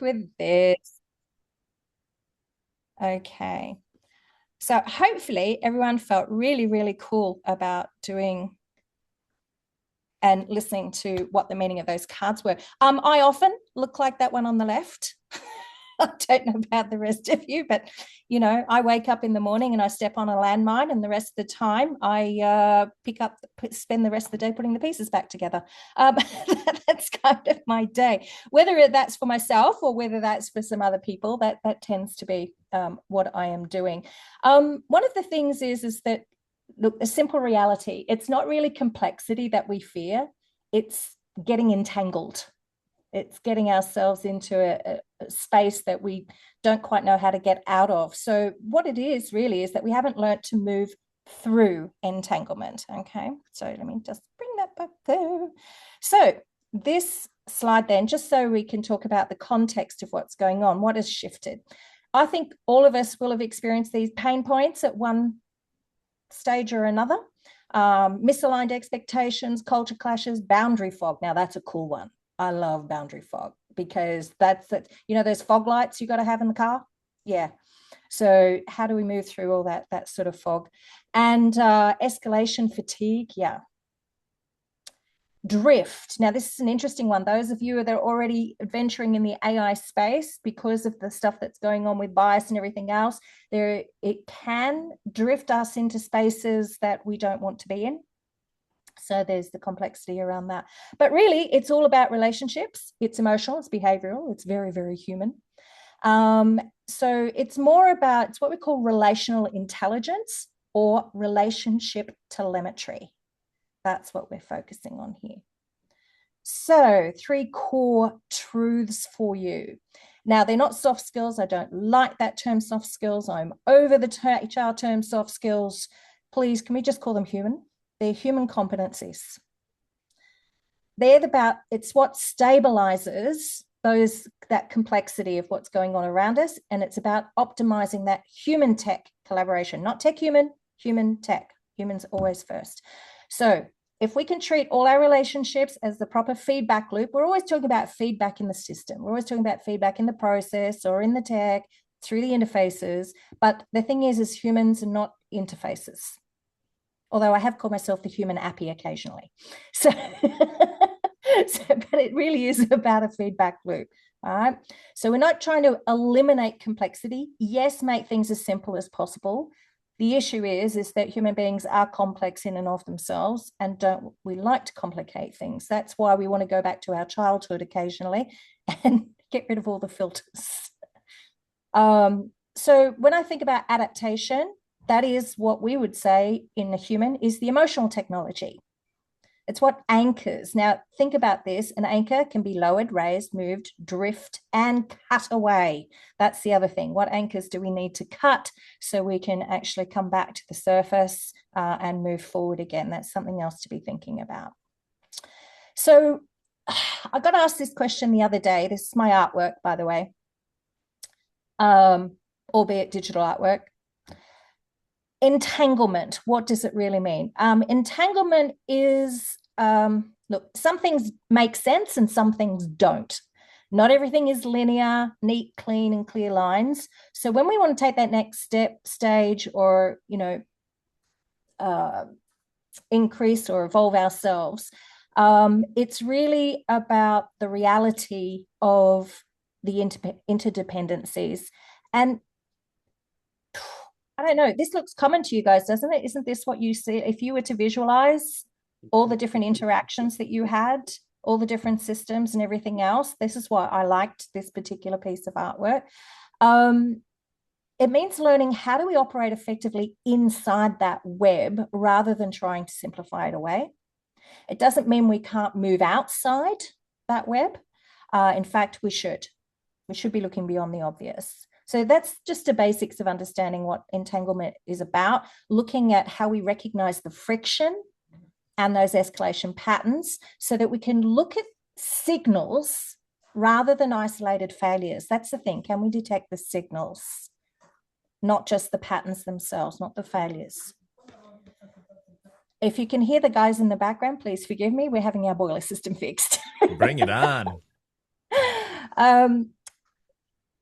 with this. Okay. So hopefully everyone felt really, really cool about doing and listening to what the meaning of those cards were. I often look like that one on the left. I don't know about the rest of you, but I wake up in the morning and I step on a landmine, and the rest of the time I spend the rest of the day putting the pieces back together. That's kind of my day. Whether that's for myself or whether that's for some other people, that tends to be what I am doing. One of the things is that, look, a simple reality. It's not really complexity that we fear. It's getting entangled. It's getting ourselves into a space that we don't quite know how to get out of. So what it is really is that we haven't learned to move through entanglement. Okay, so let me just bring that back there. So this slide then, just so we can talk about the context of what's going on, what has shifted. I think all of us will have experienced these pain points at one stage or another. Misaligned expectations, culture clashes, boundary fog. Now that's a cool one. I love boundary fog because that's it. Those fog lights you got to have in the car. Yeah. So how do we move through all that sort of fog? And escalation fatigue. Yeah. Drift. Now, this is an interesting one. Those of you that are already venturing in the AI space, because of the stuff that's going on with bias and everything else, it can drift us into spaces that we don't want to be in. So there's the complexity around that. But really, it's all about relationships. It's emotional, it's behavioral, it's very, very human. So it's more about, it's what we call relational intelligence or relationship telemetry. That's what we're focusing on here. So 3 core truths for you. Now, they're not soft skills. I don't like that term, soft skills. I'm over the HR term, soft skills. Please, can we just call them human? They're human competencies. It's what stabilizes that complexity of what's going on around us. And it's about optimizing that human tech collaboration, not tech human, human tech. Humans always first. So if we can treat all our relationships as the proper feedback loop, we're always talking about feedback in the system. We're always talking about feedback in the process or in the tech, through the interfaces. But the thing is humans are not interfaces. Although I have called myself the human appy occasionally. So, but it really is about a feedback loop. All right. So we're not trying to eliminate complexity. Yes, make things as simple as possible. The issue is that human beings are complex in and of themselves, and we like to complicate things. That's why we want to go back to our childhood occasionally and get rid of all the filters. So when I think about adaptation, that is what we would say in a human is the emotional technology. It's what anchors. Now, think about this. An anchor can be lowered, raised, moved, drift, and cut away. That's the other thing. What anchors do we need to cut so we can actually come back to the surface and move forward again? That's something else to be thinking about. So I got asked this question the other day. This is my artwork, by the way, albeit digital artwork. Entanglement, what does it really mean? Entanglement is, look, some things make sense and some things don't. Not everything is linear, neat, clean, and clear lines. So when we want to take that next stage, or, increase or evolve ourselves, it's really about the reality of the interdependencies. And I don't know, this looks common to you guys, doesn't it? Isn't this what you see? If you were to visualize all the different interactions that you had, all the different systems and everything else, this is why I liked this particular piece of artwork. It means learning how do we operate effectively inside that web rather than trying to simplify it away. It doesn't mean we can't move outside that web. In fact, we should. We should be looking beyond the obvious. So that's just the basics of understanding what entanglement is about, looking at how we recognize the friction and those escalation patterns so that we can look at signals rather than isolated failures. That's the thing. Can we detect the signals, not just the patterns themselves, not the failures? If you can hear the guys in the background, please forgive me. We're having our boiler system fixed. Bring it on.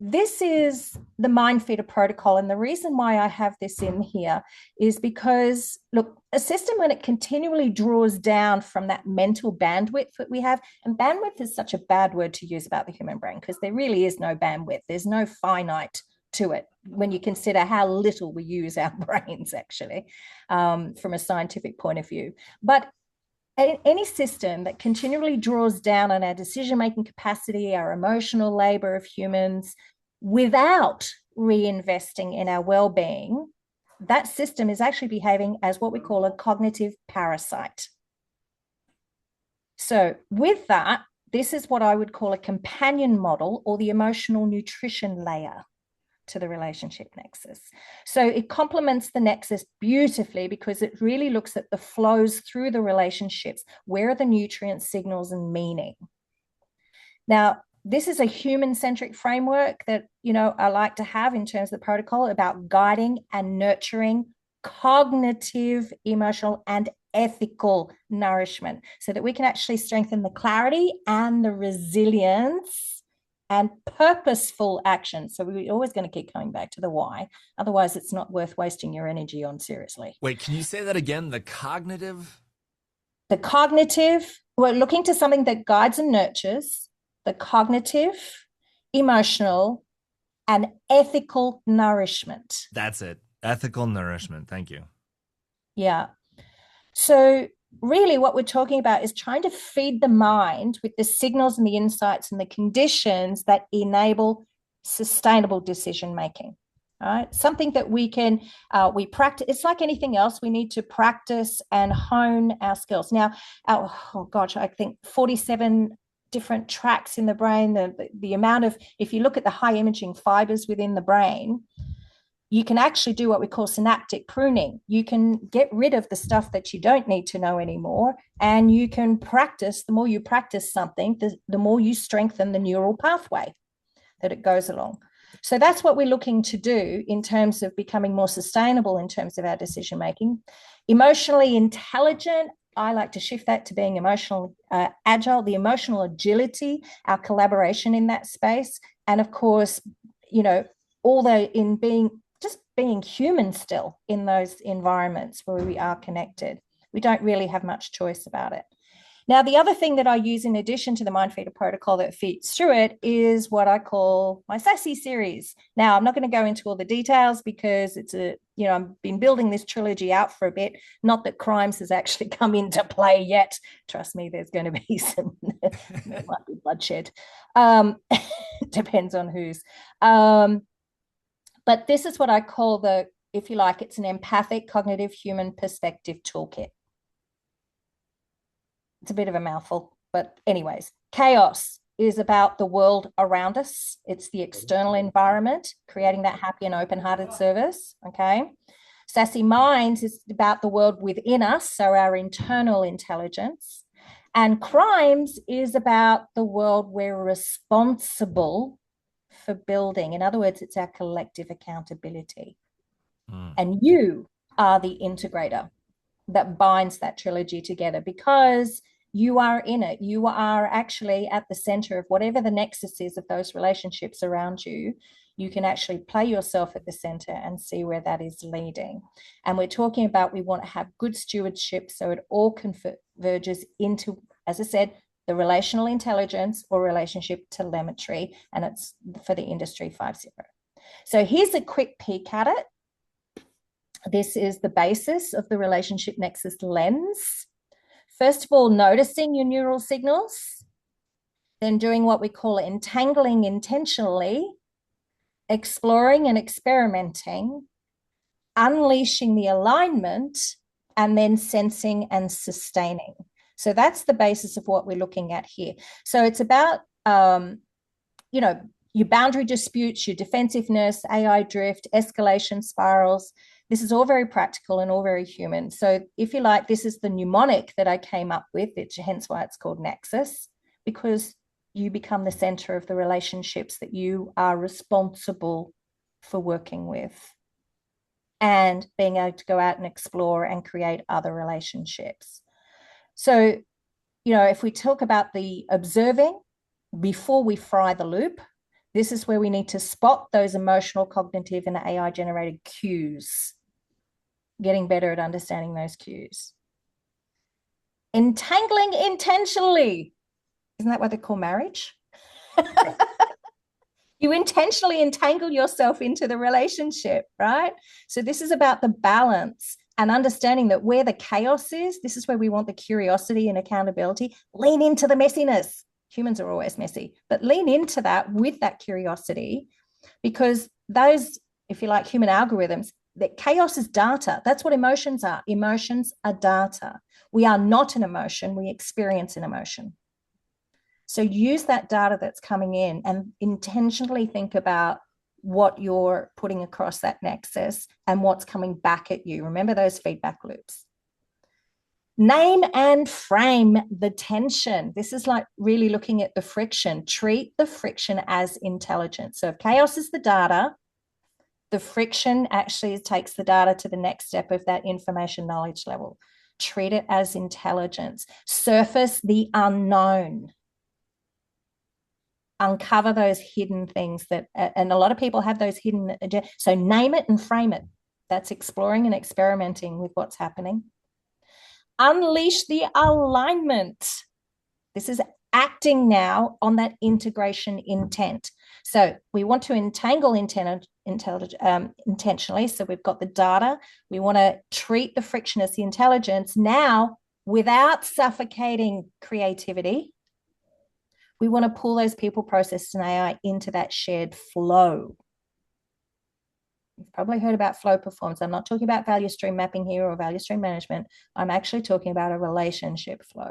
this is the mind feeder protocol. And the reason why I have this in here is because, look, a system, when it continually draws down from that mental bandwidth that we have, and bandwidth is such a bad word to use about the human brain because there really is no bandwidth. There's no finite to it when you consider how little we use our brains, actually, from a scientific point of view. But any system that continually draws down on our decision-making capacity, our emotional labor of humans, without reinvesting in our well-being, that system is actually behaving as what we call a cognitive parasite. So with that, this is what I would call a companion model, or the emotional nutrition layer to the relationship nexus. So it complements the nexus beautifully because it really looks at the flows through the relationships. Where are the nutrient signals and meaning? Now, this is a human-centric framework that, I like to have in terms of the protocol about guiding and nurturing cognitive, emotional, and ethical nourishment so that we can actually strengthen the clarity and the resilience and purposeful action. So we're always going to keep coming back to the why. Otherwise, it's not worth wasting your energy on, seriously. Wait, can you say that again? The cognitive, we're looking to something that guides and nurtures the cognitive, emotional, and ethical nourishment. That's it. Ethical nourishment. Thank you. Yeah. So really what we're talking about is trying to feed the mind with the signals and the insights and the conditions that enable sustainable decision making. All right, something that we practice. It's like anything else. We need to practice and hone our skills. Now, I think 47 different tracks in the brain, the amount of, if you look at the high imaging fibers within the brain, you can actually do what we call synaptic pruning. You can get rid of the stuff that you don't need to know anymore, and you can practice. The more you practice something, the more you strengthen the neural pathway that it goes along. So that's what we're looking to do in terms of becoming more sustainable in terms of our decision making. Emotionally intelligent, I like to shift that to being emotional agile, the emotional agility, our collaboration in that space. And of course, although in being human still in those environments where we are connected, we don't really have much choice about it. Now, the other thing that I use in addition to the Mind Feeder protocol that feeds through it is what I call my SASSY series. Now, I'm not going to go into all the details because I've been building this trilogy out for a bit. Not that crimes has actually come into play yet. Trust me, there's going to be there might be bloodshed. Depends on whose. But this is what I call if you like, it's an empathic cognitive human perspective toolkit. It's a bit of a mouthful, but anyways, chaos is about the world around us. It's the external environment, creating that happy and open-hearted service, okay? Sassy minds is about the world within us, so our internal intelligence. And crimes is about the world we're responsible for building. In other words, it's our collective accountability. And you are the integrator that binds that trilogy together because you are in it. You are actually at the center of whatever the nexus is of those relationships around you. You can actually play yourself at the center and see where that is leading. And we're talking about, we want to have good stewardship so it all converges into, as I said, the relational intelligence or relationship telemetry, and it's for the Industry 5.0. So here's a quick peek at it. This is the basis of the relationship nexus lens. First of all, noticing your neural signals, then doing what we call entangling intentionally, exploring and experimenting, unleashing the alignment, and then sensing and sustaining. So that's the basis of what we're looking at here. So it's about, your boundary disputes, your defensiveness, AI drift, escalation spirals. This is all very practical and all very human. So if you like, this is the mnemonic that I came up with, hence why it's called NEXUS, because you become the center of the relationships that you are responsible for working with and being able to go out and explore and create other relationships. So, if we talk about the observing before we fry the loop, This is where we need to spot those emotional, cognitive, and AI generated cues, getting better at understanding those cues. Entangling intentionally. Isn't that what they call marriage? You intentionally entangle yourself into the relationship, right? So this is about the balance and understanding that where the chaos is, this is where we want the curiosity and accountability. Lean into the messiness. Humans are always messy, but lean into that with that curiosity, because those, if you like, human algorithms, that chaos is data. That's what emotions are. Emotions are data. We are not an emotion. We experience an emotion. So use that data that's coming in and intentionally think about what you're putting across that nexus and what's coming back at you. Remember those feedback loops. Name and frame the tension. This is like really looking at the friction. Treat the friction as intelligence. So if chaos is the data, the friction actually takes the data to the next step of that information knowledge level. Treat it as intelligence. Surface the unknown. Uncover those hidden things that, and a lot of people have those hidden, so name it and frame it. That's exploring and experimenting with what's happening. Unleash the alignment. This is acting now on that integration intent. So we want to entangle intentionally. So we've got the data. We want to treat the friction as the intelligence. Now, without suffocating creativity, we want to pull those people, processes, and AI into that shared flow. You've probably heard about flow performance. I'm not talking about value stream mapping here or value stream management. I'm actually talking about a relationship flow.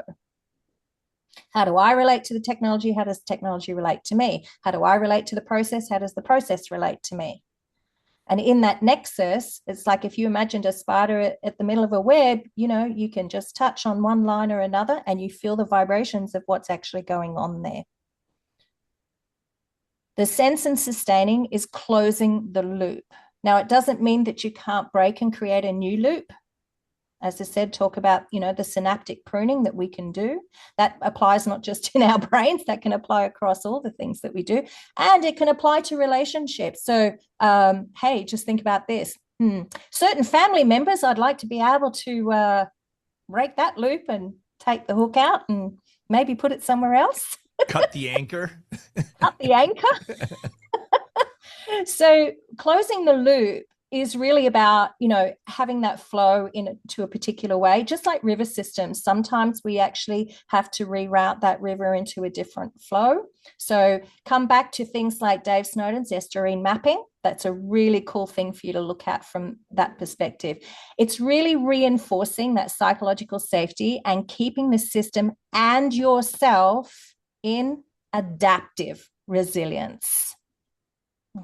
How do I relate to the technology? How does technology relate to me? How do I relate to the process? How does the process relate to me? And in that nexus, it's like if you imagined a spider at the middle of a web, you know, you can just touch on one line or another and you feel the vibrations of what's actually going on there. The sense and sustaining is closing the loop. Now, it doesn't mean that you can't break and create a new loop. As I said, talk about, you know, the synaptic pruning that we can do. That applies not just in our brains, that can apply across all the things that we do. And it can apply to relationships. So, hey, just think about this. Certain family members, I'd like to be able to break that loop and take the hook out and maybe put it somewhere else. Cut the anchor. Cut the anchor. So closing the loop is really about, you know, having that flow into a particular way, just like river systems. Sometimes we actually have to reroute that river into a different flow. So come back to things like Dave Snowden's estuarine mapping. That's a really cool thing for you to look at from that perspective. It's really reinforcing that psychological safety and keeping the system and yourself in adaptive resilience.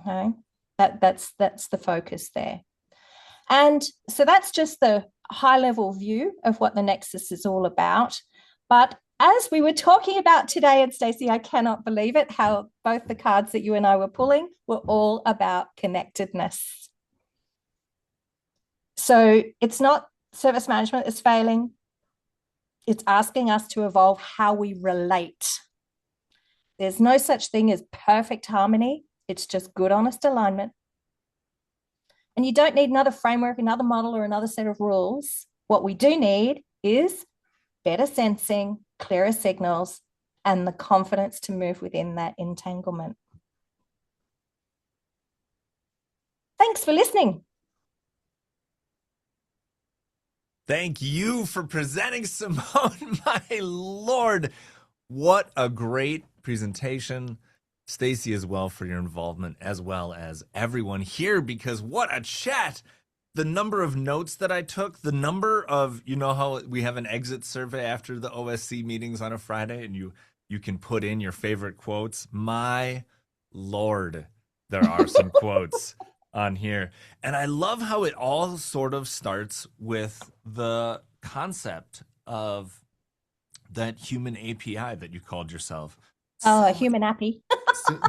Okay, that's the focus there. And so that's just the high level view of what the Nexus is all about. But as we were talking about today, and Stacey, I cannot believe it, how both the cards that you and I were pulling were all about connectedness. So it's not service management is failing. It's asking us to evolve how we relate. There's no such thing as perfect harmony. It's just good, honest alignment. And you don't need another framework, another model, or another set of rules. What we do need is better sensing, clearer signals, and the confidence to move within that entanglement. Thanks for listening. Thank you for presenting, Simone. My Lord, what a great presentation. Stacey, as well, for your involvement, as well as everyone here, because what a chat. The number of notes that I took, the number of, you know how we have an exit survey after the OSC meetings on a Friday, and you can put in your favorite quotes. My Lord, there are some quotes on here. And I love how it all sort of starts with the concept of that human API that you called yourself. Oh, a human appy.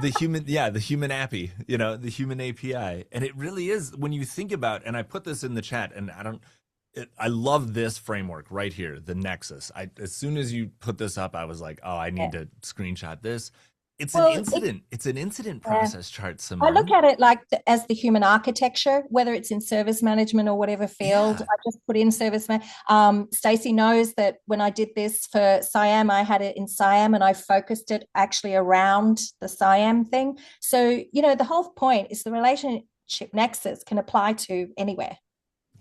The human appy, you know, the human API. And it really is, when you think about, and I put this in the chat, and I love this framework right here, the Nexus. As soon as you put this up, I was like, oh, I need to screenshot this. It's an Well, incident. It's an incident yeah. process chart, I look Simone. at it like as the human architecture, whether it's in service management or whatever field. Yeah. I just put in service man. Stacey knows that when I did this for Siam, I had it in Siam and I focused it actually around the Siam thing. So, the whole point is the relationship nexus can apply to anywhere.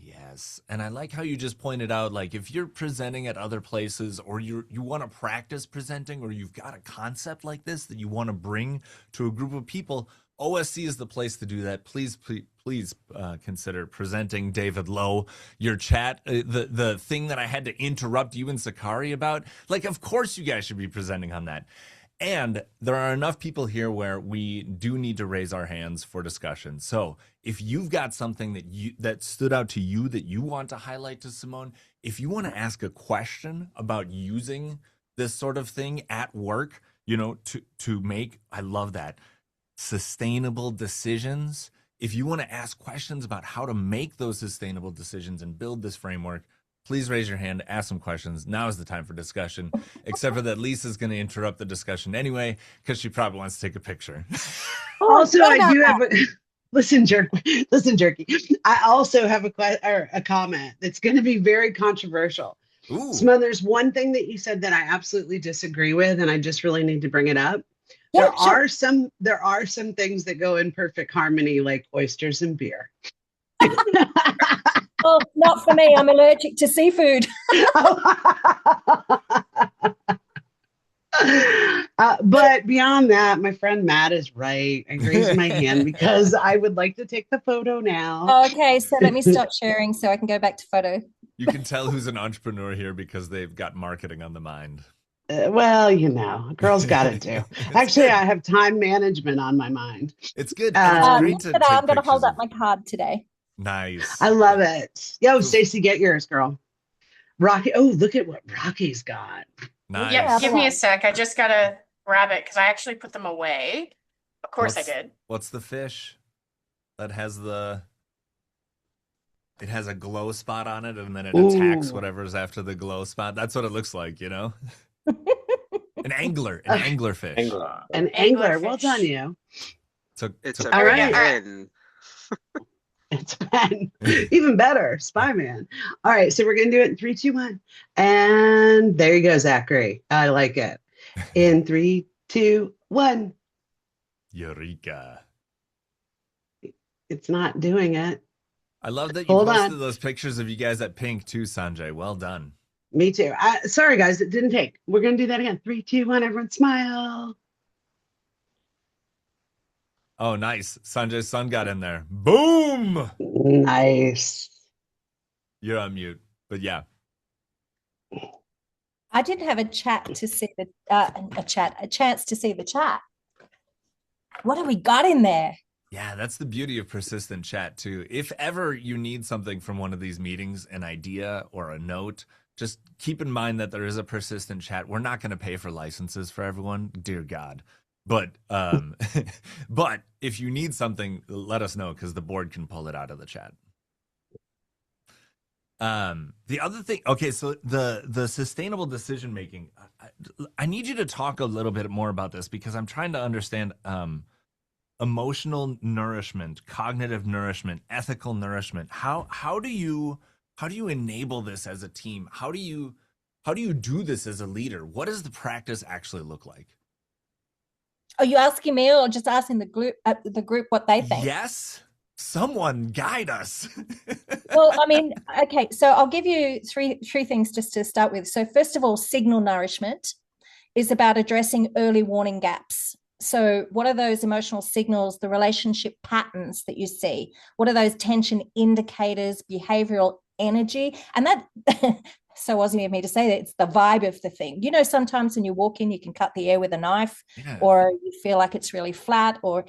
Yes. And I like how you just pointed out, like, if you're presenting at other places or you want to practice presenting or you've got a concept like this that you want to bring to a group of people, OSC is the place to do that. Please consider presenting David Lowe, your chat. The thing that I had to interrupt you and Sakari about, like, of course you guys should be presenting on that. And there are enough people here where we do need to raise our hands for discussion. So if you've got something that stood out to you that you want to highlight to Simone, if you want to ask a question about using this sort of thing at work, to make, I love that, sustainable decisions. If you want to ask questions about how to make those sustainable decisions and build this framework, please raise your hand, ask some questions. Now is the time for discussion, except for that Lisa's going to interrupt the discussion anyway, because she probably wants to take a picture. Also, I do have a listen, jerky. I also have a comment that's going to be very controversial. Ooh. Simone, there's one thing that you said that I absolutely disagree with, and I just really need to bring it up. Yeah, There are some things that go in perfect harmony, like oysters and beer. Well, not for me. I'm allergic to seafood. But beyond that, my friend Matt is right. I raised my hand because I would like to take the photo now. Okay, so let me start sharing so I can go back to photo. You can tell who's an entrepreneur here because they've got marketing on the mind. Well, a girl's got it too. Actually, good. I have time management on my mind. It's good. It's great to take I'm going to hold pictures up my card today. Nice. I love it. Yo, Stacey, get yours, girl. Rocky. Oh, look at what Rocky's got. Nice. Yeah, give me a sec. I just gotta grab it because I actually put them away. Of course I did. What's the fish that has it has a glow spot on it and then it attacks whatever's after the glow spot? That's what it looks like, An angler, an anglerfish. An angler. Well done, you. It's a all right. pen. It's pen. Even better, spy man. All right, so we're gonna do it in 3, 2, 1, and there you go, Zachary. I like it. In 3, 2, 1. Eureka! It's not doing it. I love that you posted those pictures of you guys at Pink too, Sanjay. Well done. Me too. Sorry, guys, it didn't take. We're gonna do that again. 3, 2, 1. Everyone, smile. Oh, nice. Sanjay's son got in there. Boom! Nice. You're on mute, but yeah. I didn't have a chat to see a chance to see the chat. What have we got in there? Yeah, that's the beauty of persistent chat too. If ever you need something from one of these meetings, an idea or a note, just keep in mind that there is a persistent chat. We're not going to pay for licenses for everyone, dear God. But but if you need something, let us know because the board can pull it out of the chat. The other thing, okay, so the sustainable decision making, I need you to talk a little bit more about this because I'm trying to understand emotional nourishment, cognitive nourishment, ethical nourishment. How do you enable this as a team? How do you do this as a leader? What does the practice actually look like? Are you asking me or just asking the group what they think? Yes. Someone guide us. Well, I mean, okay, so I'll give you three things just to start with. So first of all, signal nourishment is about addressing early warning gaps. So what are those emotional signals, the relationship patterns that you see? What are those tension indicators, behavioral energy? And that so wasn't of me to say that it's the vibe of the thing. Sometimes when you walk in, you can cut the air with a knife, or you feel like it's really flat, or,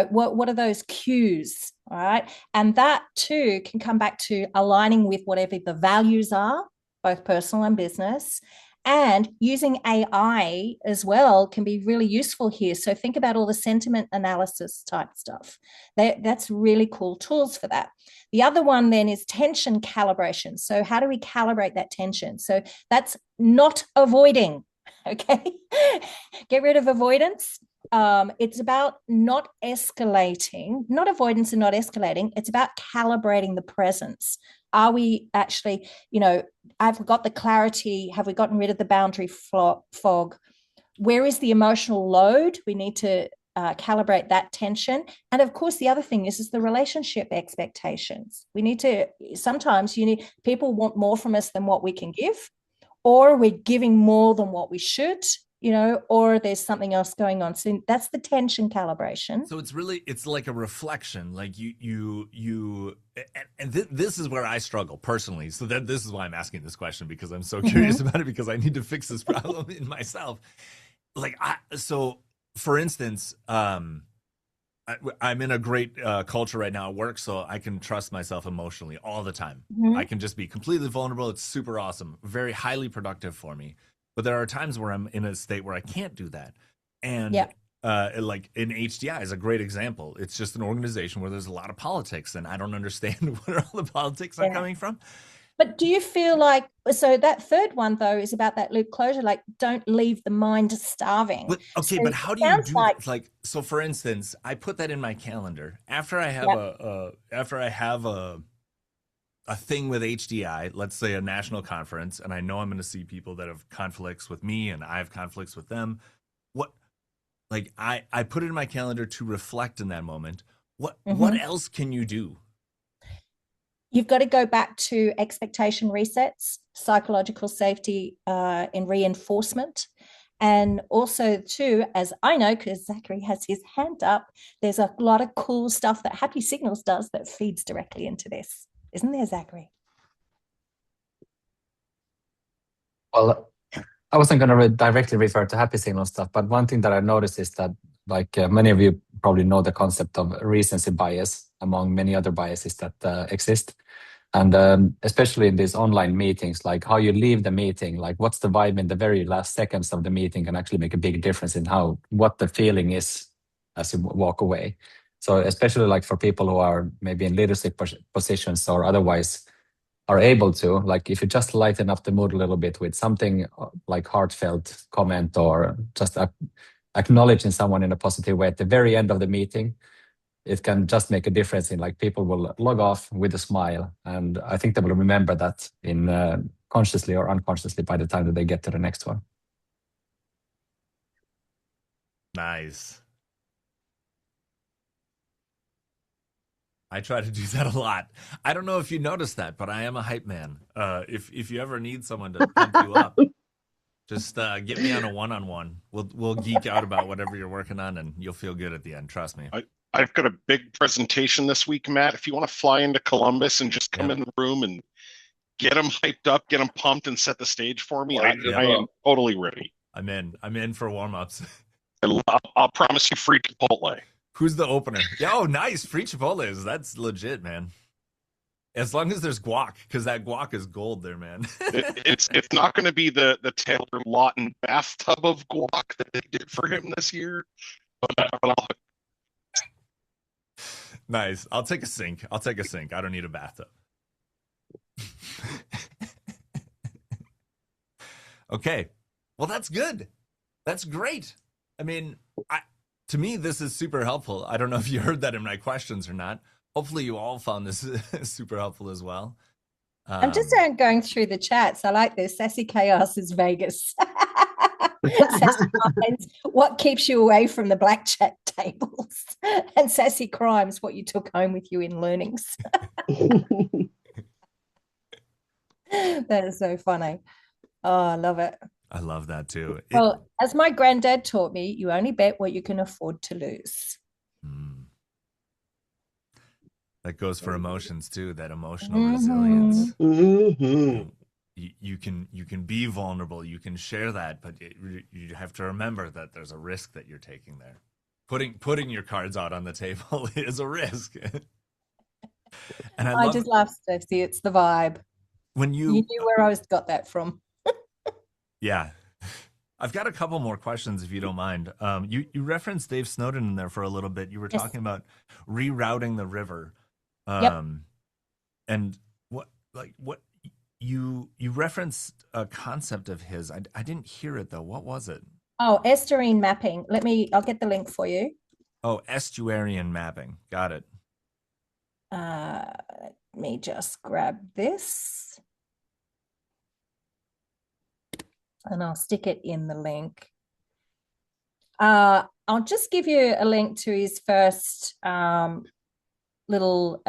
what are those cues? All right. And that too can come back to aligning with whatever the values are, both personal and business. And using AI as well can be really useful here. So think about all the sentiment analysis type stuff. That's really cool tools for that. The other one then is tension calibration. So how do we calibrate that tension? So that's not avoiding, okay? Get rid of avoidance. it's about not escalating, not avoidance and not escalating. It's about calibrating the presence. Are we actually, have we got the clarity? Have we gotten rid of the boundary fog? Where is the emotional load? We need to calibrate that tension. And of course, the other thing is the relationship expectations. We need to, sometimes people want more from us than what we can give, or we're giving more than what we should, or there's something else going on. So that's the tension calibration. So it's like a reflection, like this is where I struggle personally. So this is why I'm asking this question, because I'm so curious about it, because I need to fix this problem in myself. Like, so for instance, I'm in a great culture right now at work, so I can trust myself emotionally all the time. I can just be completely vulnerable. It's super awesome, very highly productive for me. But there are times where I'm in a state where I can't do that. And like in HDI is a great example. It's just an organization where there's a lot of politics, and I don't understand where all the politics are coming from. But do you feel like, so that third one, though, is about that loop closure, like don't leave the mind starving. But, okay, so but how do you do like, so for instance, I put that in my calendar after I have a thing with HDI, let's say a national conference, and I know I'm going to see people that have conflicts with me and I have conflicts with them. I put it in my calendar to reflect in that moment. What else can you do? You've got to go back to expectation resets, psychological safety in reinforcement. And also, too, as I know, because Zachary has his hand up, there's a lot of cool stuff that Happy Signals does that feeds directly into this. Isn't there, Zachary? Well, I wasn't going to directly refer to Happy Signal stuff, but one thing that I noticed is that, like many of you probably know the concept of recency bias among many other biases that exist. And especially in these online meetings, like how you leave the meeting, like what's the vibe in the very last seconds of the meeting can actually make a big difference in what the feeling is as you walk away. So especially like for people who are maybe in leadership positions or otherwise are able to, like if you just lighten up the mood a little bit with something like heartfelt comment or just acknowledging someone in a positive way at the very end of the meeting, it can just make a difference in like people will log off with a smile. And I think they will remember that in consciously or unconsciously by the time that they get to the next one. Nice. I try to do that a lot. I don't know if you noticed that, but I am a hype man. If you ever need someone to pump you up, just get me on a one-on-one. We'll geek out about whatever you're working on, and you'll feel good at the end. Trust me. I've got a big presentation this week, Matt. If you want to fly into Columbus and just come in the room and get them hyped up, get them pumped, and set the stage for me, I am totally ready. I'm in for warm-ups. I'll promise you free Chipotle. Who's the opener? Oh, nice. Free Chipotles. That's legit, man. As long as there's guac, because that guac is gold there, man. It's not going to be the Taylor Lawton bathtub of guac that they did for him this year. But nice. I'll take a sink. I don't need a bathtub. Okay. Well, that's good. That's great. I mean, to me, this is super helpful. I don't know if you heard that in my questions or not. Hopefully you all found this super helpful as well. I'm just going through the chats. I like this. Sassy Chaos is Vegas. Sassy Minds, what keeps you away from the blackjack tables? And Sassy Crimes, what you took home with you in learnings. That is so funny. Oh, I love it. I love that too. Well, as my granddad taught me, you only bet what you can afford to lose. That goes for emotions too, that emotional resilience. You can be vulnerable, you can share that, but you have to remember that there's a risk that you're taking there. Putting your cards out on the table is a risk. And I just laugh, Stacey. It's the vibe. When you knew where I got that from. Yeah. I've got a couple more questions if you don't mind. You referenced Dave Snowden in there for a little bit. You were talking about rerouting the river. And what you referenced a concept of his. I didn't hear it though. What was it? Oh, estuarine mapping. I'll get the link for you. Oh, estuarian mapping. Got it. Let me just grab this and I'll stick it in the link. I'll just give you a link to his first little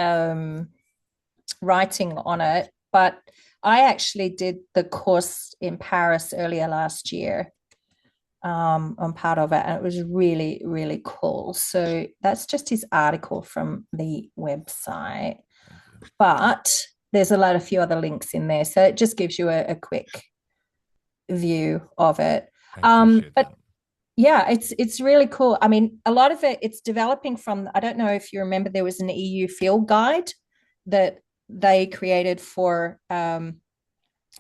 writing on it, but I actually did the course in Paris earlier last year. On part of it, and it was really, really cool. So that's just his article from the website, but there's a few other links in there, so it just gives you a quick view of it. But yeah, it's really cool. I mean, a lot of it's developing from, I don't know if you remember, there was an EU field guide that they created for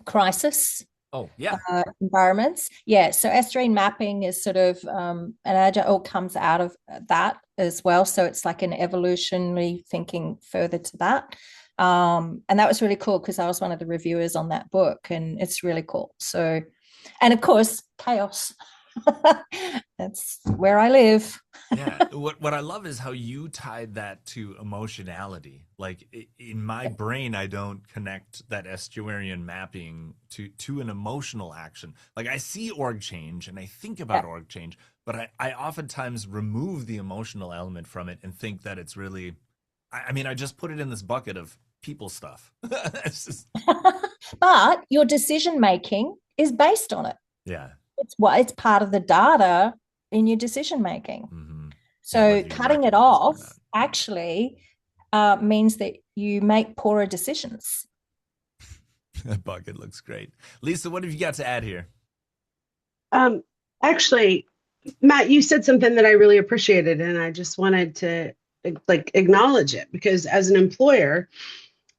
crisis environments. Yeah, so estuarine mapping is sort of an agile, comes out of that as well. So it's like an evolutionary thinking further to that. And that was really cool because I was one of the reviewers on that book, and it's really cool. So, and of course, chaos. That's where I live. Yeah, what I love is how you tied that to emotionality. Like in my brain, I don't connect that estuarian mapping to an emotional action. Like I see org change and I think about org change, but I oftentimes remove the emotional element from it and think that it's really, I mean, I just put it in this bucket of people stuff. But your decision making is based on it. Yeah. It's part of the data in your decision making. Mm-hmm. So cutting it off actually means that you make poorer decisions. That bucket looks great. Lisa, what have you got to add here? Actually, Matt, you said something that I really appreciated, and I just wanted to acknowledge it, because as an employer,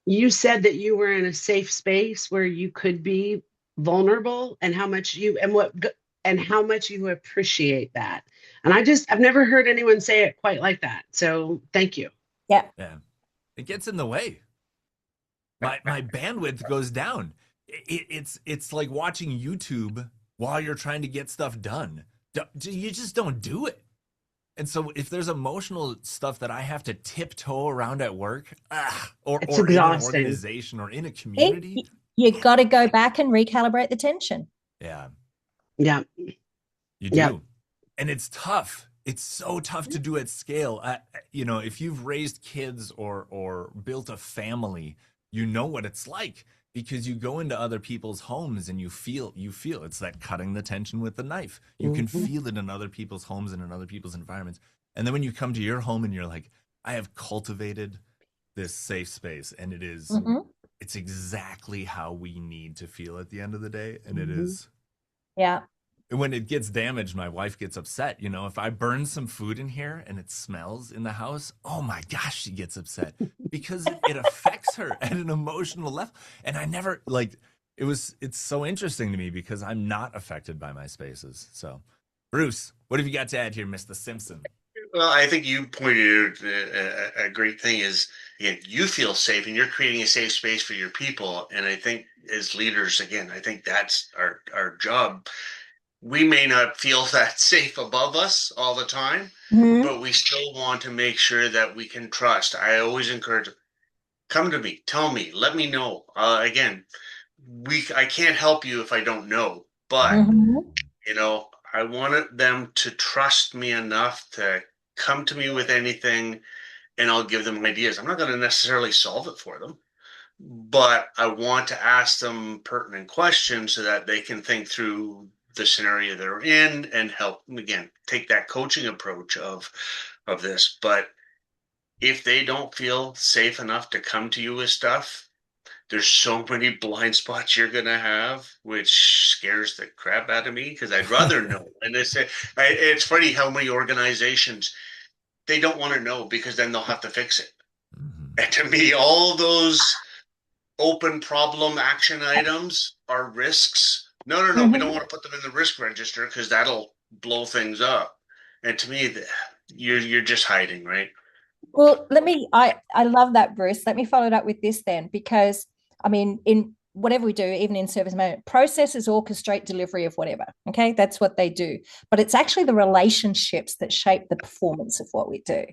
you said that you were in a safe space where you could be vulnerable, and how much you appreciate that. And I've never heard anyone say it quite like that. So thank you. Yeah. It gets in the way. My bandwidth goes down. It's like watching YouTube while you're trying to get stuff done. You just don't do it. And so if there's emotional stuff that I have to tiptoe around at work, or in an organization or in a community, you got to go back and recalibrate the tension. Yeah. Yeah. You do. Yeah. And it's tough. It's so tough to do at scale. If you've raised kids or built a family, you know what it's like, because you go into other people's homes and you feel it's that cutting the tension with the knife. You can feel it in other people's homes and in other people's environments. And then when you come to your home and you're like, I have cultivated this safe space, and it's exactly how we need to feel at the end of the day. And it is. Yeah. When it gets damaged, my wife gets upset. If I burn some food in here and it smells in the house, oh my gosh, she gets upset because it affects her at an emotional level. And I never it's so interesting to me because I'm not affected by my spaces. So, Bruce, what have you got to add here, Mr. Simpson? Well, I think you pointed out a great thing is, again, you feel safe and you're creating a safe space for your people. And I think as leaders, again, I think that's our job. We may not feel that safe above us all the time, but we still want to make sure that we can trust. I always encourage, come to me, tell me, let me know. Again, I can't help you if I don't know, but I wanted them to trust me enough to come to me with anything, and I'll give them ideas. I'm not going to necessarily solve it for them, but I want to ask them pertinent questions so that they can think through the scenario they're in and help, again, take that coaching approach of this. But if they don't feel safe enough to come to you with stuff, there's so many blind spots you're going to have, which scares the crap out of me, because I'd rather know. And it's funny how many organizations, they don't want to know because then they'll have to fix it. And to me, all those open problem action items are risks. No, we don't want to put them in the risk register because that'll blow things up. And to me, you're just hiding, right? Well, I love that, Bruce. Let me follow it up with this then, because I mean, in whatever we do, even in service management, processes orchestrate delivery of whatever. Okay, that's what they do. But it's actually the relationships that shape the performance of what we do.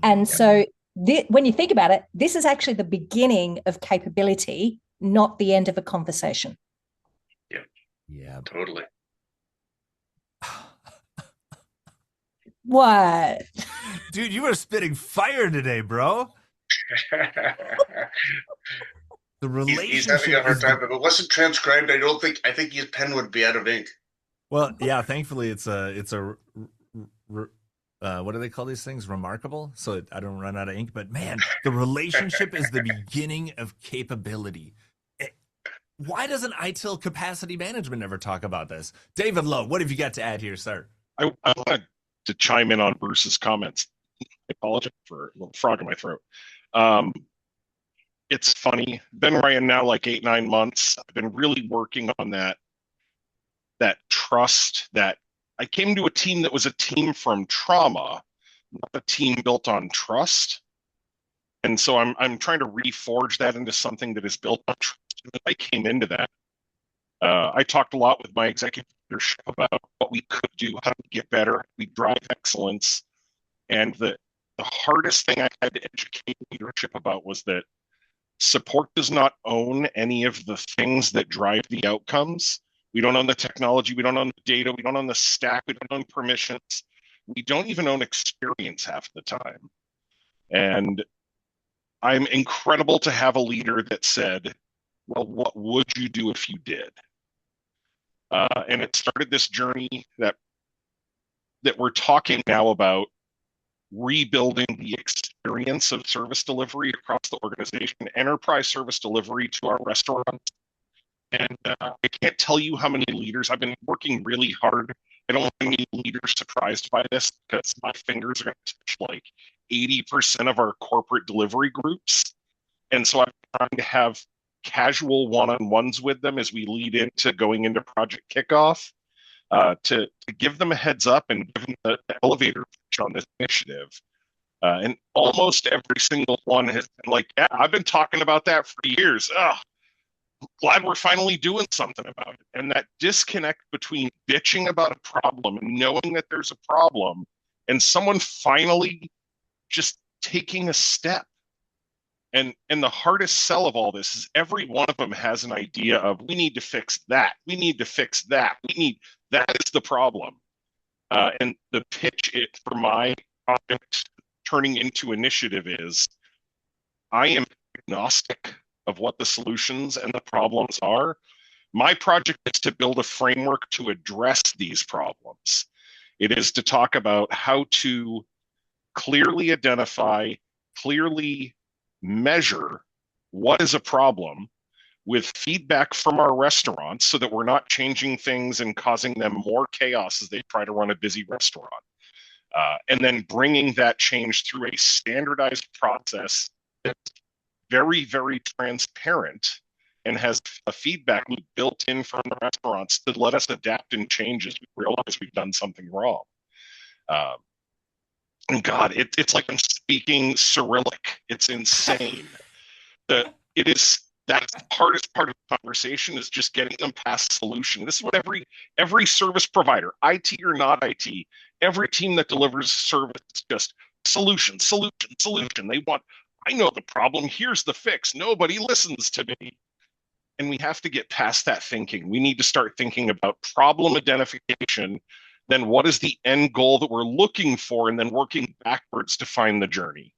And so when you think about it, this is actually the beginning of capability, not the end of a conversation. Yeah. Totally. What? Dude, you were spitting fire today, bro. The relationship he's having a hard is time. If it wasn't transcribed, I think his pen would be out of ink. well, yeah, thankfully it's a what do they call these things? Remarkable. So I don't run out of ink. But man, the relationship is the beginning of capability. Why doesn't ITIL capacity management ever talk about this? David Lowe, what have you got to add here, sir? I wanted to chime in on Bruce's comments. I apologize for a little frog in my throat. It's funny. Been where I am now like 8-9 months. I've been really working on that trust. That I came to a team that was a team from trauma, not a team built on trust. And so I'm trying to reforge that into something that is built on trust. I came into that. I talked a lot with my executive leadership about what we could do, how to get better, we drive excellence. And the hardest thing I had to educate leadership about was that support does not own any of the things that drive the outcomes. We don't own the technology, we don't own the data, we don't own the stack, we don't own permissions, we don't even own experience half the time. And I'm incredible to have a leader that said, well, what would you do if you did? And it started this journey that we're talking now about rebuilding the experience of service delivery across the organization, enterprise service delivery to our restaurants. And I can't tell you how many leaders, I've been working really hard. I don't want any leaders surprised by this because my fingers are going to touch like 80% of our corporate delivery groups. And so I'm trying to have casual one-on-ones with them as we lead into going into project kickoff, to give them a heads up and give them the elevator pitch on this initiative. And almost every single one has been like, yeah, I've been talking about that for years. Oh, glad we're finally doing something about it. And that disconnect between bitching about a problem and knowing that there's a problem and someone finally just taking a step. And the hardest sell of all this is every one of them has an idea of, we need to fix that. We need to fix that. That is the problem. And the pitch for my project turning into initiative is, I am agnostic of what the solutions and the problems are. My project is to build a framework to address these problems. It is to talk about how to clearly identify, clearly measure what is a problem with feedback from our restaurants so that we're not changing things and causing them more chaos as they try to run a busy restaurant. And then bringing that change through a standardized process that's very, very transparent and has a feedback loop built in from the restaurants to let us adapt and change as we realize we've done something wrong. And God, it's like I'm speaking Cyrillic. It's insane. That's the hardest part of the conversation, is just getting them past solution. This is what every service provider, IT or not IT, every team that delivers service is just solution. They want, I know the problem, here's the fix. Nobody listens to me. And we have to get past that thinking. We need to start thinking about problem identification, then what is the end goal that we're looking for, and then working backwards to find the journey.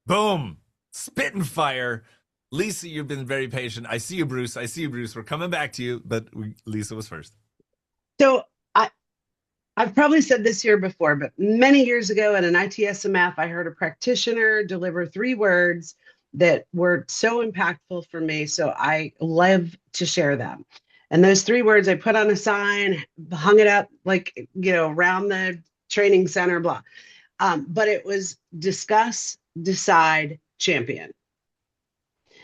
Boom. Spitting fire. Lisa, you've been very patient. I see you, Bruce. We're coming back to you, but Lisa was first. So I've probably said this here before, but many years ago at an ITSMF, I heard a practitioner deliver 3 words that were so impactful for me. So I love to share them. And those 3 words I put on a sign, hung it up like, around the training center, blah. But it was discuss, decide, champion.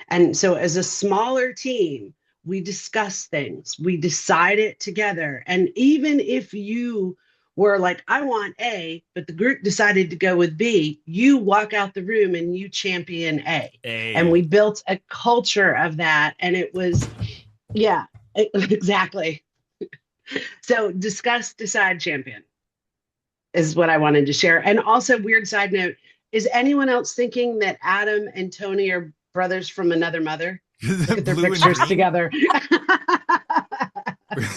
And so as a smaller team, we discuss things, we decide it together. And even if you were like, I want A, but the group decided to go with B, you walk out the room and you champion A. And we built a culture of that. And it was, yeah, exactly. So discuss, decide, champion is what I wanted to share. And also, weird side note, is anyone else thinking that Adam and Tony are brothers from another mother? Look at their pictures together.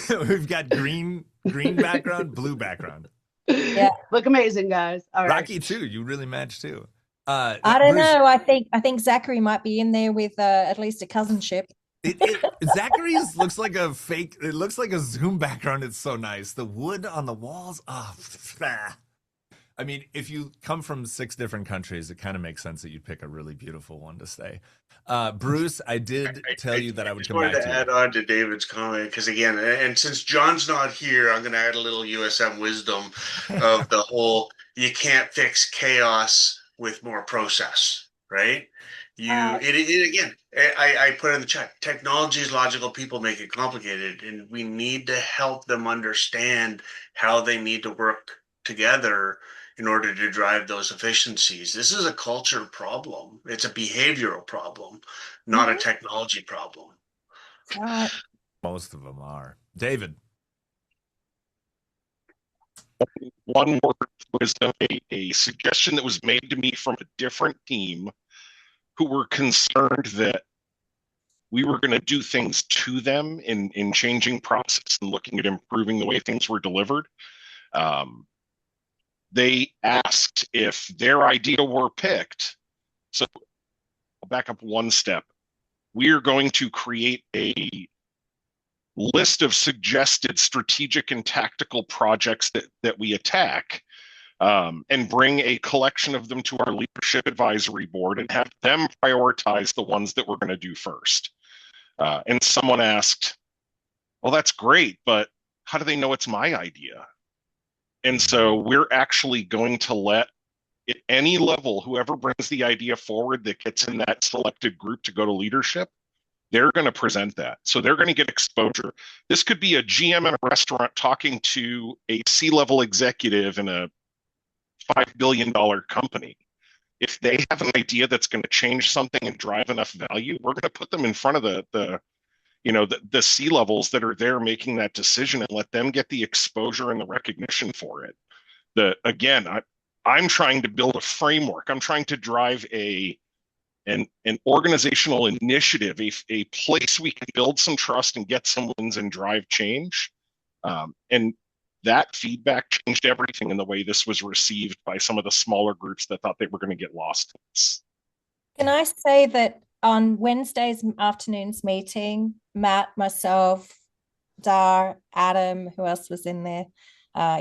We've got green background, blue background. Yeah, look amazing, guys. All right. Rocky too. You really match too. I don't know. I think Zachary might be in there with at least a cousinship. Zachary's looks like a fake. It looks like a Zoom background. It's so nice. The wood on the walls. Oh, I mean, if you come from 6 different countries, it kind of makes sense that you'd pick a really beautiful one to stay. Bruce, I did tell you that I would come back to you. I wanted to add on to David's comment because again, and since John's not here, I'm going to add a little USM wisdom of the whole. You can't fix chaos with more process, right? Again, I put in the chat, technology is logical, people make it complicated, and we need to help them understand how they need to work together in order to drive those efficiencies. This is a culture problem. It's a behavioral problem, not a technology problem. Most of them are. David. One word was a suggestion that was made to me from a different team who were concerned that we were going to do things to them in changing process and looking at improving the way things were delivered. They asked if their idea were picked. So I'll back up one step. We are going to create a list of suggested strategic and tactical projects that we attack, and bring a collection of them to our leadership advisory board and have them prioritize the ones that we're going to do first. And someone asked, well, that's great, but how do they know it's my idea? And so we're actually going to let, at any level, whoever brings the idea forward that gets in that selected group to go to leadership, they're going to present that. So they're going to get exposure. This could be a GM in a restaurant talking to a C-level executive in a $5 billion company. If they have an idea that's going to change something and drive enough value, we're going to put them in front of the C-levels that are there making that decision and let them get the exposure and the recognition for it. I'm trying to build a framework. I'm trying to drive an organizational initiative, a place we can build some trust and get some wins and drive change. And that feedback changed everything in the way this was received by some of the smaller groups that thought they were going to get lost. Can I say that on Wednesday's afternoon's meeting, Matt, myself, Dar, Adam, who else was in there?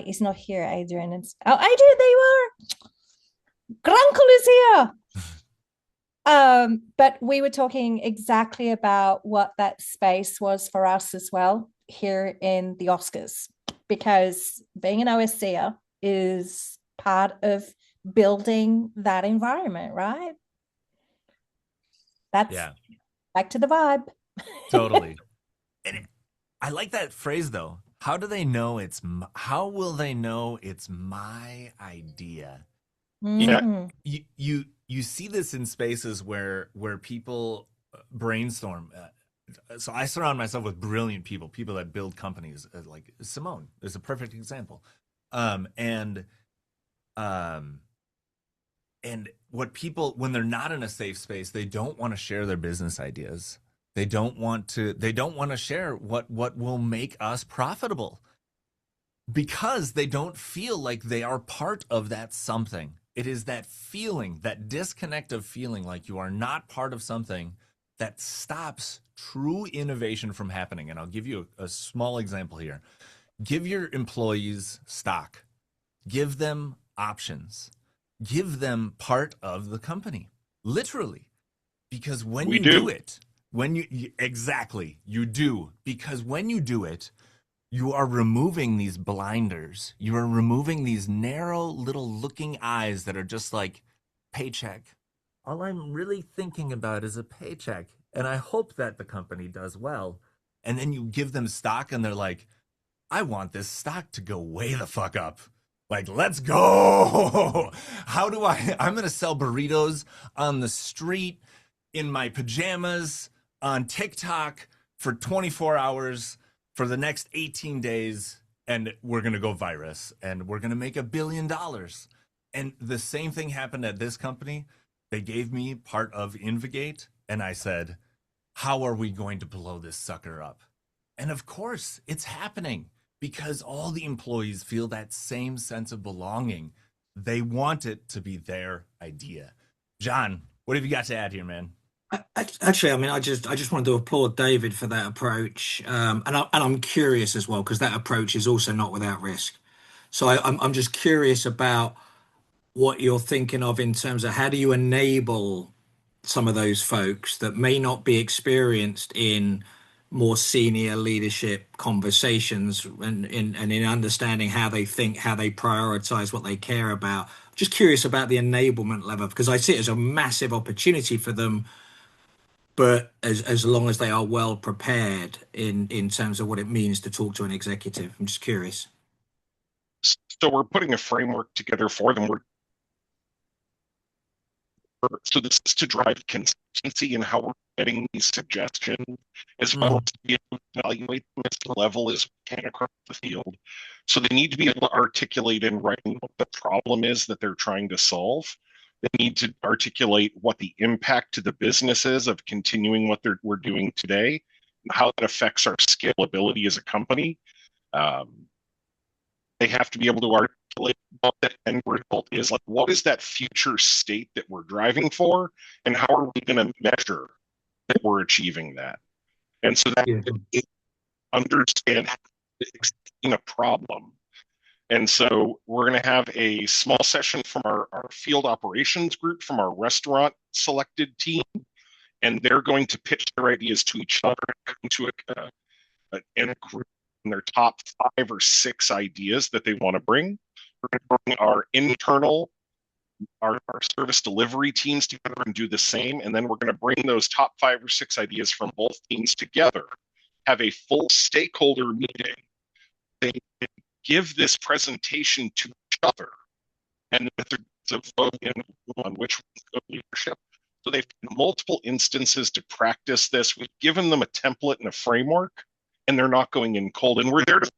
He's not here, Adrian. Adrian, there you are. Grunkle is here. But we were talking exactly about what that space was for us as well here in the Oscars, because being an OSCer is part of building that environment, right? That's back to the vibe. Totally. And I like that phrase though. How will they know it's my idea? Mm-hmm. You see this in spaces where people brainstorm. So I surround myself with brilliant people that build companies. Like Simone is a perfect example. And what people, when they're not in a safe space, they don't want to share their business ideas. They don't want to share what will make us profitable, because they don't feel like they are part of that something. It is that feeling, that disconnect of feeling like you are not part of something, that stops true innovation from happening. And I'll give you a small example here. Give your employees stock. Give them options. Give them part of the company, literally. Because when you do it, you do. Because when you do it, you are removing these blinders. You are removing these narrow little looking eyes that are just like, paycheck. All I'm really thinking about is a paycheck. And I hope that the company does well. And then you give them stock and they're like, I want this stock to go way the fuck up. Like, let's go. How do I'm going to sell burritos on the street in my pajamas on TikTok for 24 hours for the next 18 days. And we're going to go virus and we're going to make $1 billion. And the same thing happened at this company. They gave me part of Invigate and I said, how are we going to blow this sucker up? And of course it's happening because all the employees feel that same sense of belonging. They want it to be their idea. John, what have you got to add here, man? Actually, I mean, I just wanted to applaud David for that approach, and I'm curious as well because that approach is also not without risk. So I'm just curious about what you're thinking of in terms of how do you enable some of those folks that may not be experienced in more senior leadership conversations and in understanding how they think, how they prioritize what they care about. Just curious about the enablement level because I see it as a massive opportunity for them, but as long as they are well prepared in terms of what it means to talk to an executive. I'm just curious. So we're putting a framework together for them. So this is to drive consistency in how we're getting these suggestions, as well as to be able to evaluate them at the level as we can across the field. So they need to be able to articulate in writing what the problem is that they're trying to solve. They need to articulate what the impact to the business is of continuing what we're doing today, and how that affects our scalability as a company. They have to be able to articulate what that end result is. Like, what is that future state that we're driving for, and how are we going to measure that we're achieving that? And so that understand a problem. And so we're going to have a small session from our field operations group, from our restaurant selected team, and they're going to pitch their ideas to each other into a group and their top 5 or 6 ideas that they want to bring. We're going to bring our internal, our service delivery teams together and do the same. And then we're going to bring those top 5 or 6 ideas from both teams together, have a full stakeholder meeting. They give this presentation to each other, and there's a vote on which one's good leadership. So they've multiple instances to practice this. We've given them a template and a framework, and they're not going in cold. And we're there to,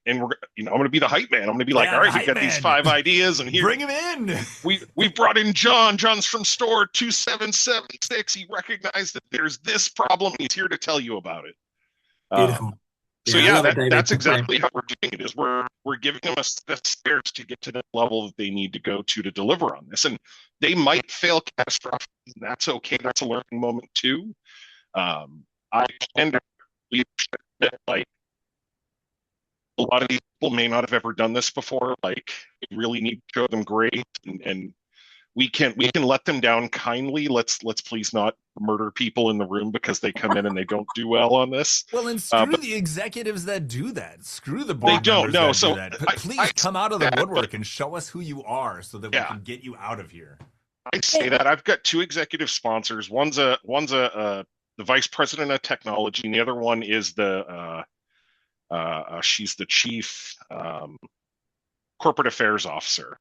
and we're, I'm going to be the hype man. I'm going to be like, all right, we've got these 5 ideas, and here, bring him in. We brought in John. John's from store 2776. He recognized that there's this problem. He's here to tell you about it. Beautiful. So that's exactly how we're doing it. Is we're giving them a set of stairs to get to the level that they need to go to deliver on this, and they might fail catastrophically. That's okay. That's a learning moment too. I tend to believe that like a lot of these people may not have ever done this before. Like, we really need to show them grace, and we can let them down kindly. Let's please not murder people in the room because they come in and they don't do well on this. Well, and screw the executives that do that. Screw the board they don't know. So do that. Please come out of the woodwork and show us who you are so that we can get you out of here. I say that I've got 2 executive sponsors. One's the vice president of technology, and the other one is she's the chief corporate affairs officer.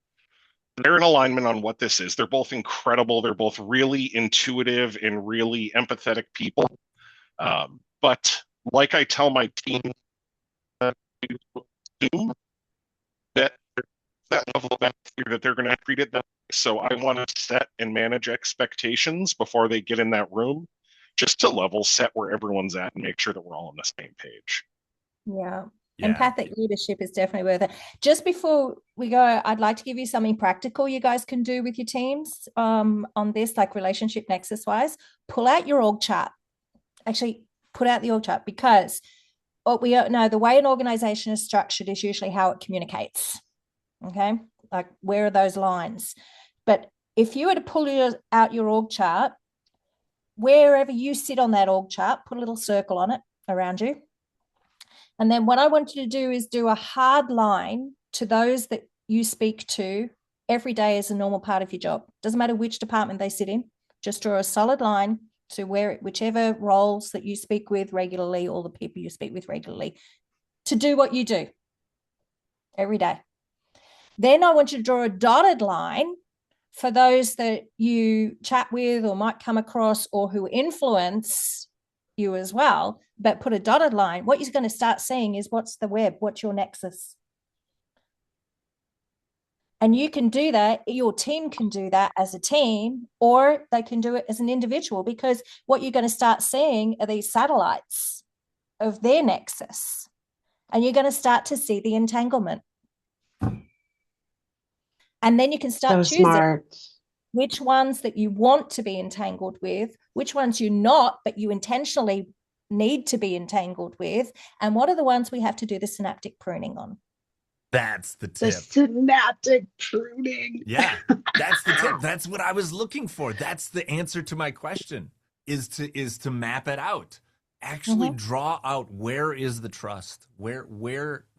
They're in alignment on what this is. They're both incredible. They're both really intuitive and really empathetic people. But like I tell my team, that level of empathy that they're going to treat it that way. So I want to set and manage expectations before they get in that room, just to level set where everyone's at and make sure that we're all on the same page. Yeah. Empathic leadership is definitely worth it. Just before we go, I'd like to give you something practical you guys can do with your teams on this, like relationship nexus wise. Pull out your org chart. Actually, put out the org chart, because what we know, the way an organization is structured is usually how it communicates. Okay, like, where are those lines? But if you were to pull out your org chart, wherever you sit on that org chart, put a little circle on it around you. And then what I want you to do is do a hard line to those that you speak to every day as a normal part of your job. Doesn't matter which department they sit in. Just draw a solid line to whichever roles that you speak with regularly, or the people you speak with regularly, to do what you do every day. Then I want you to draw a dotted line for those that you chat with or might come across or who influence you as well, but put a dotted line. What you're going to start seeing is what's the web, what's your nexus. And you can do that, your team can do that as a team, or they can do it as an individual, because what you're going to start seeing are these satellites of their nexus. And you're going to start to see the entanglement. And then you can start choosing smart. which ones that you want to be entangled with, which ones you're not, but you intentionally need to be entangled with, and what are the ones we have to do the synaptic pruning on. That's the tip. The synaptic pruning. Yeah, that's the tip. That's what I was looking for. That's the answer to my question, is to map it out. Actually draw out, where is the trust? Where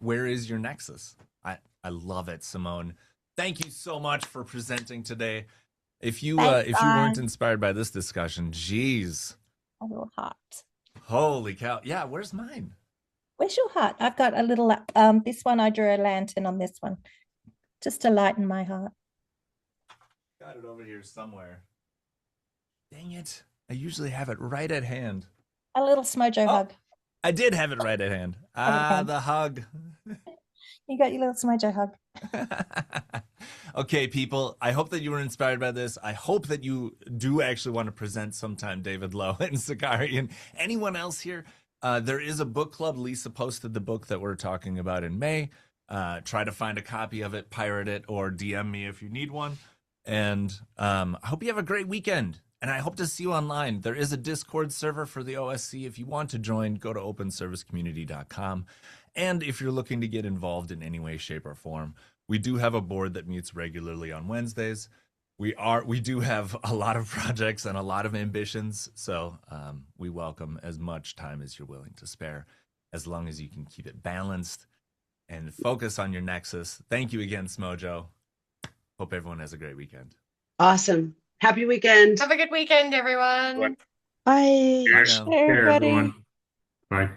is your nexus? I love it, Simone. Thank you so much for presenting today. If you weren't inspired by this discussion, geez. A little heart. Holy cow. Yeah, where's mine? Where's your heart? I've got a little, this one, I drew a lantern on this one, just to lighten my heart. Got it over here somewhere. Dang it. I usually have it right at hand. A little Smojo hug. I did have it right at hand. The hug. You got your little Smojo hug. Okay, people, I hope that you were inspired by this. I hope that you do actually want to present sometime, David Lowe and Sakari and anyone else here. There is a book club. Lisa posted the book that we're talking about in May. Try to find a copy of it, pirate it, or DM me if you need one. And I hope you have a great weekend. And I hope to see you online. There is a Discord server for the OSC. If you want to join, go to openservicecommunity.com. And if you're looking to get involved in any way, shape, or form, we do have a board that meets regularly on Wednesdays. We do have a lot of projects and a lot of ambitions, so we welcome as much time as you're willing to spare, as long as you can keep it balanced and focus on your nexus. Thank you again, Smojo. Hope everyone has a great weekend. Awesome. Happy weekend. Have a good weekend, everyone. Bye. Bye Cheers. now. Hey, everybody. Everyone. Bye.